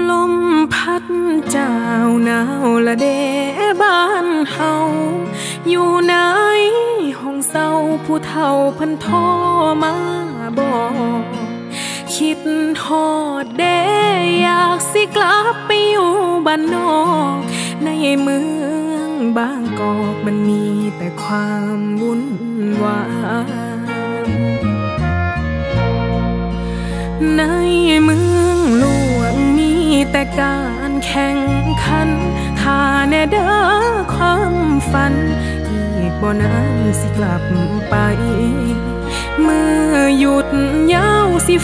ลมพัดเจ้าหนาวละเดบ้านเฮาอยู่ไหนห้องเศร้าผู้เฒ่าเพิ่นโทรมาบอกคิดฮอดเดอยากสิกลับไปอยู่บ้านนอกในเมืองบางกอกมันมีแต่ความวุ่นวายในเมืองหลวงมีแต่การแข่งขันถ้าแน่เด้อความฝันอีกบ่นานสิกลับไปเมื่อหยุดยาวสิ